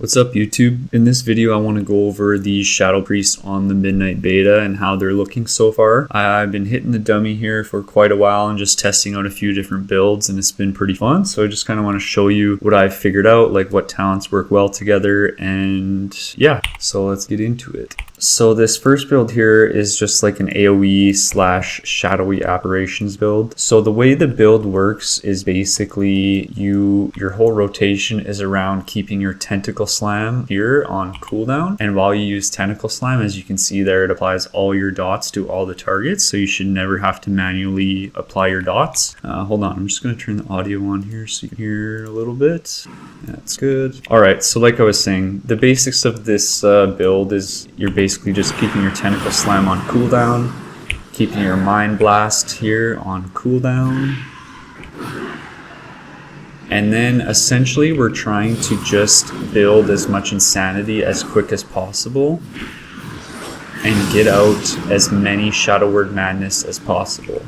What's up YouTube? In this video I want to go over the Shadow Priests on the Midnight Beta and how they're looking so far. I've been hitting the dummy here for quite a while and just testing out a few different builds, and it's been pretty fun. So I just kind of want to show you what I've figured out, like what talents work well together, and yeah, so let's get into it. So this first build here is just like an AoE / shadowy apparitions build. So the way the build works is basically your whole rotation is around keeping your Tentacle Slam here on cooldown, and while you use Tentacle Slam, as you can see there, it applies all your dots to all the targets, so you should never have to manually apply your dots. Hold on, I'm just going to turn the audio on here so you can hear a little bit. That's good. Alright, so like I was saying, the basics of this build is you're basically just keeping your Tentacle Slam on cooldown, keeping your Mind Blast here on cooldown, and then essentially we're trying to just build as much insanity as quick as possible and get out as many Shadow Word Madness as possible.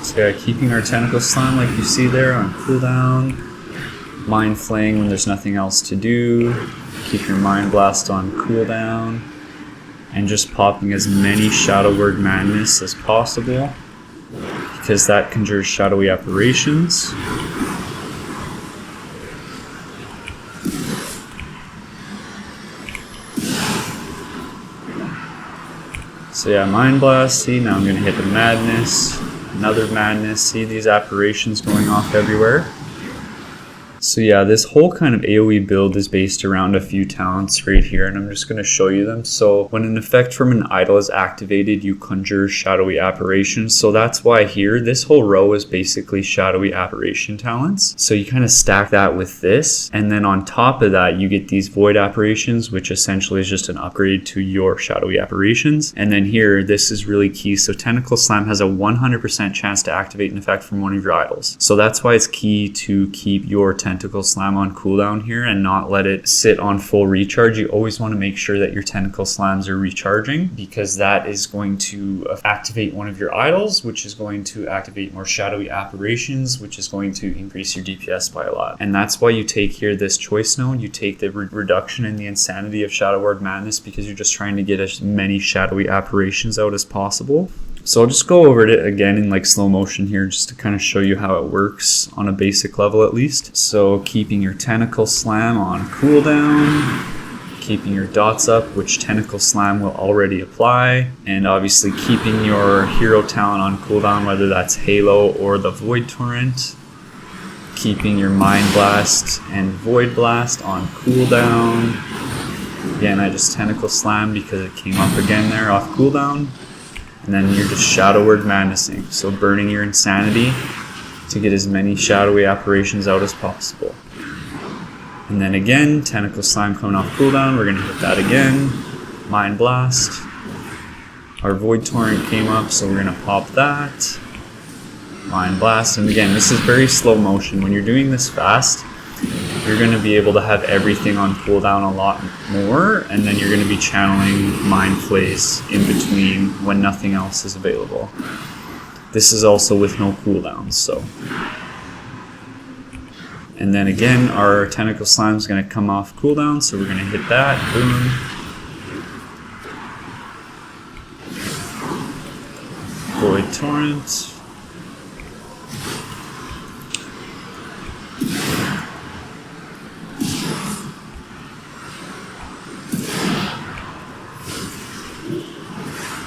So yeah, keeping our Tentacle Slam like you see there on cooldown, Mind Flaying when there's nothing else to do, keep your Mind Blast on cooldown, and just popping as many Shadow Word Madness as possible because that conjures shadowy apparitions. So yeah, Mind Blast, see, now I'm going to hit the Madness, another Madness, see these apparitions going off everywhere. So yeah, this whole kind of AoE build is based around a few talents right here, and I'm just going to show you them. So when an effect from an idol is activated, you conjure shadowy apparitions. So that's why here, this whole row is basically shadowy apparition talents. So you kind of stack that with this, and then on top of that, you get these void apparitions, which essentially is just an upgrade to your shadowy apparitions. And then here, this is really key. So Tentacle Slam has a 100% chance to activate an effect from one of your idols. So that's why it's key to keep your Tentacle Slam on cooldown here and not let it sit on full recharge. You always want to make sure that your Tentacle Slams are recharging, because that is going to activate one of your idols, which is going to activate more shadowy apparitions, which is going to increase your DPS by a lot. And that's why you take here this choice node. You take the reduction in the insanity of Shadow Word Madness, because you're just trying to get as many shadowy apparitions out as possible. So I'll just go over it again in like slow motion here just to kind of show you how it works on a basic level at least. So keeping your Tentacle Slam on cooldown, keeping your dots up, which Tentacle Slam will already apply, and obviously keeping your hero talent on cooldown, whether that's Halo or the Void Torrent, keeping your Mind Blast and Void Blast on cooldown. Again, I just Tentacle Slam because it came up again there off cooldown. And then you're just Shadow Word Madnessing, so burning your insanity to get as many shadowy apparitions out as possible. And then again, Tentacle Slam coming off cooldown, we're going to hit that again. Mind Blast. Our Void Torrent came up, so we're going to pop that. Mind Blast, and again, this is very slow motion. When you're doing this fast, you're going to be able to have everything on cooldown a lot more, and then you're going to be channeling Mind Flays in between when nothing else is available. This is also with no cooldowns, so. And then again, our Tentacle Slam is going to come off cooldown, so we're going to hit that, boom. Void Torrent.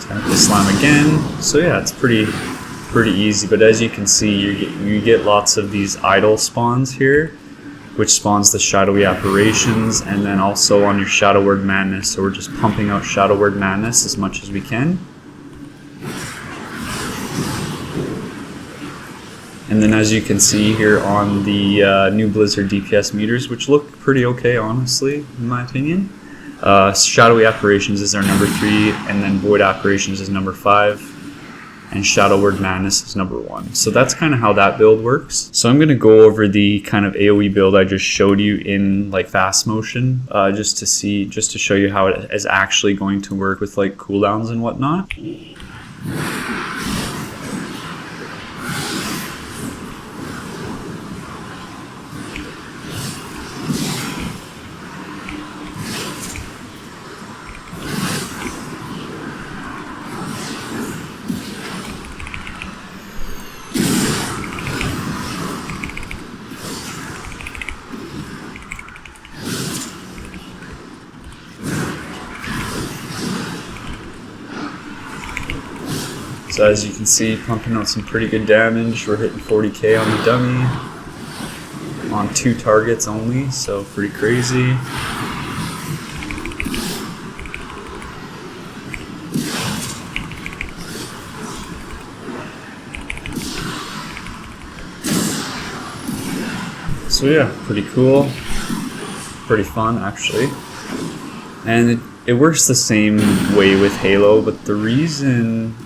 Tentacle Slam again. So yeah, it's pretty easy, but as you can see, you get lots of these idol spawns here, which spawns the shadowy apparitions, and then also on your Shadow Word Madness. So we're just pumping out Shadow Word Madness as much as we can. And then as you can see here on the new Blizzard DPS meters, which look pretty okay honestly, in my opinion, shadowy apparitions is our number 3, and then void apparitions is number 5. and Shadow Word Madness is number 1. So that's kind of how that build works. So I'm going to go over the kind of AoE build I just showed you in like fast motion, just to show you how it is actually going to work with like cooldowns and whatnot. So as you can see, pumping out some pretty good damage. We're hitting 40k on the dummy on 2 targets only, so pretty crazy. So yeah, pretty cool, pretty fun actually. And it works the same way with Halo, but the reason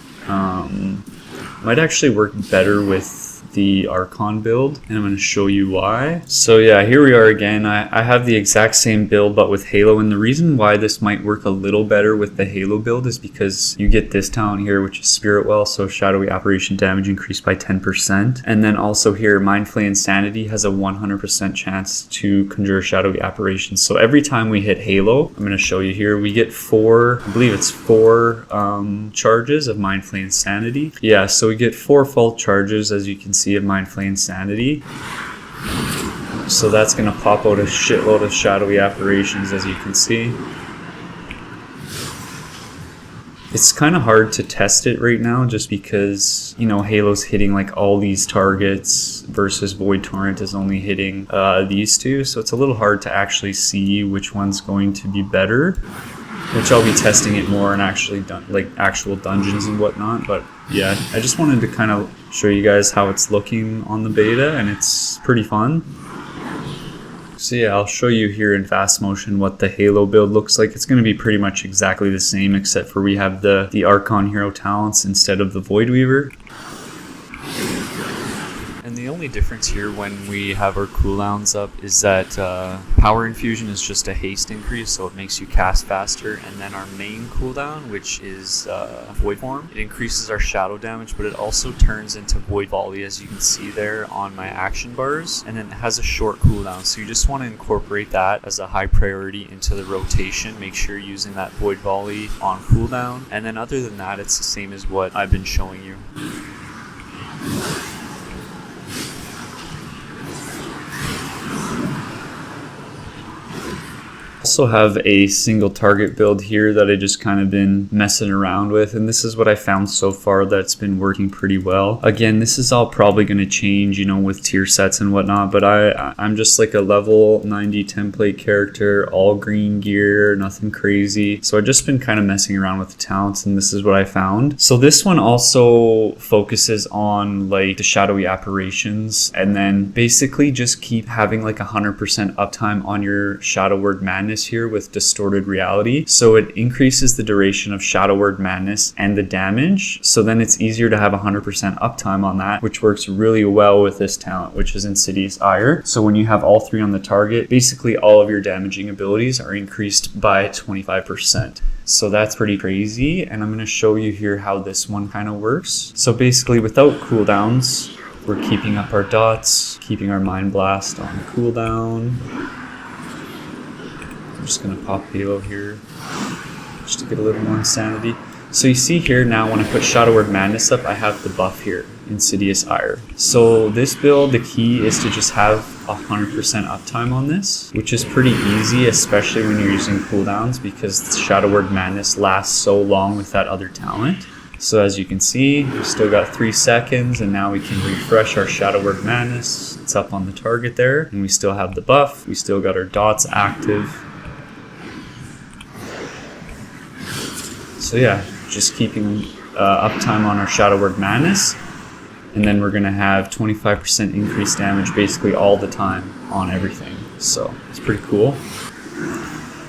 might actually work better with the Archon build, and I'm going to show you why. So yeah, here we are again. I have the exact same build but with Halo, and the reason why this might work a little better with the Halo build is because you get this talent here, which is Spirit Well, so shadowy apparition damage increased by 10%, and then also here Mind Flay Insanity has a 100% chance to conjure shadowy apparitions. So every time we hit Halo, I'm going to show you here, we get 4, I believe it's 4 charges of Mind Flay Insanity. Yeah, so we get 4 full charges, as you can see, of Mind Flay Insanity. So that's going to pop out a shitload of shadowy apparitions, as you can see. It's kind of hard to test it right now just because, you know, Halo's hitting like all these targets versus Void Torrent is only hitting these 2. So it's a little hard to actually see which one's going to be better, which I'll be testing it more in actually actual dungeons and whatnot. But yeah, I just wanted to kind of show you guys how it's looking on the beta, and it's pretty fun. So yeah, I'll show you here in fast motion what the Halo build looks like. It's going to be pretty much exactly the same, except for we have the Archon hero talents instead of the Void Weaver. And the only difference here when we have our cooldowns up is that Power Infusion is just a haste increase, so it makes you cast faster, and then our main cooldown, which is Void Form, it increases our shadow damage, but it also turns into Void Volley, as you can see there on my action bars, and then it has a short cooldown, so you just want to incorporate that as a high priority into the rotation. Make sure you're using that Void Volley on cooldown, and then other than that, it's the same as what I've been showing you. Also have a single target build here that I just kind of been messing around with, and this is what I found so far that's been working pretty well. Again, this is all probably going to change, you know, with tier sets and whatnot, but I'm just like a level 90 template character, all green gear, nothing crazy. So I've just been kind of messing around with the talents, and this is what I found. So this one also focuses on like the shadowy apparitions, and then basically just keep having like 100% uptime on your Shadow Word Madness here with Distorted Reality. So it increases the duration of Shadow Word Madness and the damage, so then it's easier to have 100% uptime on that, which works really well with this talent, which is Insidious Ire. So when you have all 3 on the target, basically all of your damaging abilities are increased by 25%. So that's pretty crazy, and I'm going to show you here how this one kind of works. So basically without cooldowns, we're keeping up our dots, keeping our Mind Blast on cooldown. I'm just going to pop Halo here just to get a little more insanity. So you see here now when I put Shadow Word Madness up, I have the buff here, Insidious Ire. So this build, the key is to just have 100% uptime on this, which is pretty easy, especially when you're using cooldowns, because Shadow Word Madness lasts so long with that other talent. So as you can see, we've still got 3 seconds, and now we can refresh our Shadow Word Madness. It's up on the target there, and we still have the buff. We still got our dots active. So yeah, just keeping uptime on our Shadow Word Madness, and then we're going to have 25% increased damage basically all the time on everything. So it's pretty cool.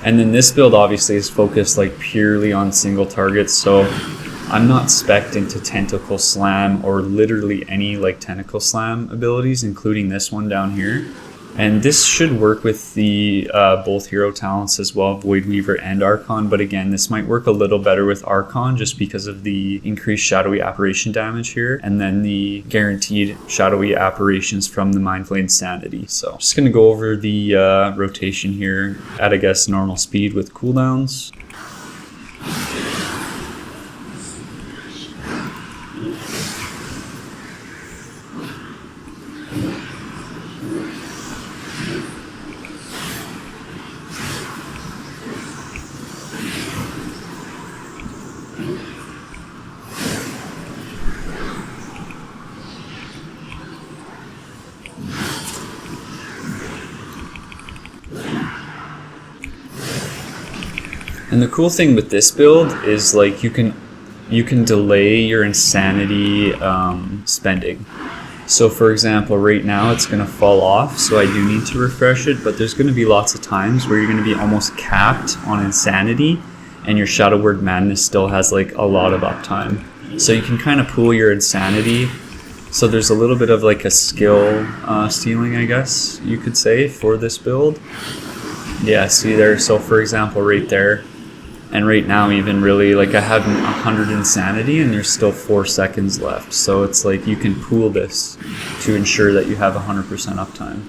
And then this build obviously is focused like purely on single targets, so I'm not spec'd into Tentacle Slam or literally any like Tentacle Slam abilities, including this one down here. And this should work with the both hero talents as well, Void Weaver and Archon, but again, this might work a little better with Archon just because of the increased shadowy apparition damage here, and then the guaranteed shadowy apparitions from the Mindflay Insanity. So I'm just going to go over the rotation here at, I guess, normal speed with cooldowns. And the cool thing with this build is like you can delay your insanity spending. So for example, right now it's going to fall off, so I do need to refresh it, but there's going to be lots of times where you're going to be almost capped on insanity and your Shadow Word Madness still has like a lot of uptime. So you can kind of pool your insanity. So there's a little bit of like a skill stealing, I guess you could say, for this build. Yeah, see there, so for example right there, and right now even really, like I have 100 insanity and there's still 4 seconds left. So it's like you can pool this to ensure that you have 100% uptime.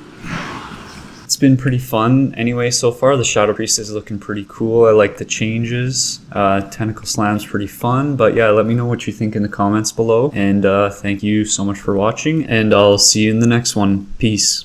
It's been pretty fun anyway so far. The Shadow Priest is looking pretty cool. I like the changes. Tentacle Slam's pretty fun. But yeah, let me know what you think in the comments below. And thank you so much for watching. And I'll see you in the next one. Peace.